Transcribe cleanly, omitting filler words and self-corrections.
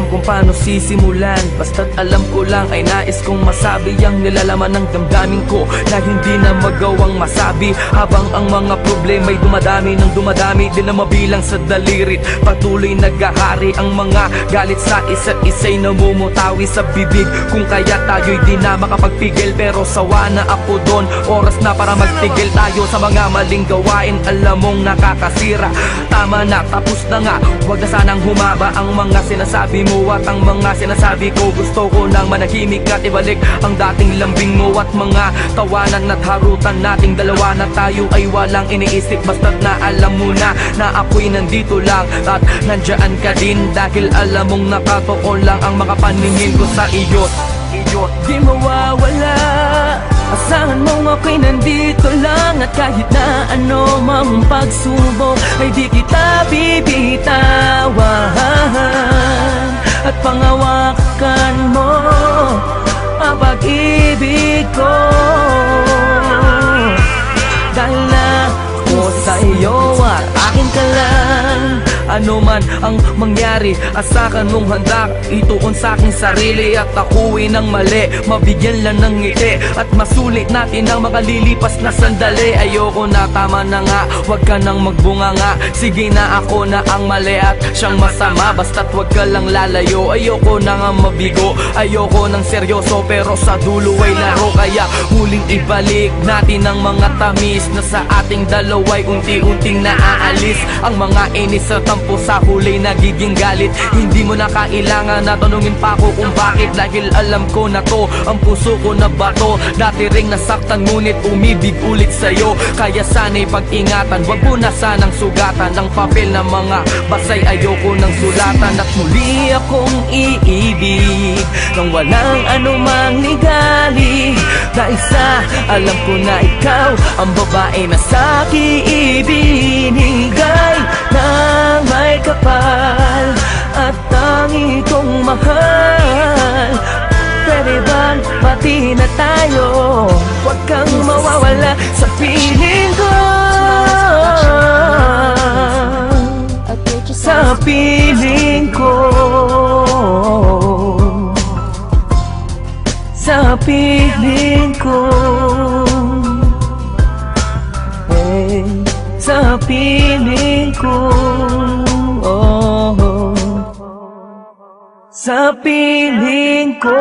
alam kung paano sisimulan, basta't alam ko lang ay nais kong masabi ang nilalaman ng damdamin ko na hindi na magawang masabi. Habang ang mga problema'y dumadami ng dumadami, di na mabilang sa dalirit. Patuloy naghahari ang mga galit sa isa't isa'y namumutawi sa bibig. Kung kaya tayo'y di na makapagpigil, pero sawa na ako doon. Oras na para magtigil tayo sa mga maling gawain, alam mong nakakasira. Tama na, tapos na nga, huwag na sanang humaba ang mga sinasabi mo at ang mga sinasabi ko. Gusto ko nang manahimik at ibalik ang dating lambing mo at mga tawanan at harutan nating dalawa na tayo ay walang iniisip. Basta't na alam mo na ako'y nandito lang at nandyan ka din, dahil alam mong nakatoon lang ang makapaningin ko sa iyo. Di mawawala, asahan mong ako'y nandito lang, at kahit na ano mang pagsubok ay di kita bibitawan. At pangawakan mo ang pag-ibig ko, dahil na ako sa iyo at akin ka lang. Ano man ang mangyari, asakan mong handa ituon sa aking sarili, at aku'y nang mali, mabigyan lang ng ngiti at masulit natin ang makalilipas na sandali. Ayoko na, tama na nga, wag ka nang magbunga nga. Sige na, ako na ang mali at siyang masama, basta't wag ka lang lalayo. Ayoko na nga mabigo, ayoko nang seryoso, pero sa dulo ay laro. Kaya huling ibalik natin ang mga tamis na sa ating dalawa'y unti-unting naaalis. Ang mga inis at tampo sa huli nagiging galit. Hindi mo na kailangan na tanungin pa ako kung bakit, dahil alam ko na to, ang puso ko na bato. Dati ring nasaktan ngunit umibig ulit sa'yo, kaya sana'y pag-ingatan, wag mo na sanang sugatan ang papel na mga basay. Ayoko ng sulatan at muli akong iibig nang walang anumang ligali, dahil sa alam ko na ikaw ang babae na sa'kin ibinigay ng may kapal at tangi kong mahal. Pwede bang pati na tayo? Huwag kang mawawala sa piling ko, sa piling ko, sa piling ko, sa piling ko, sa piling ko.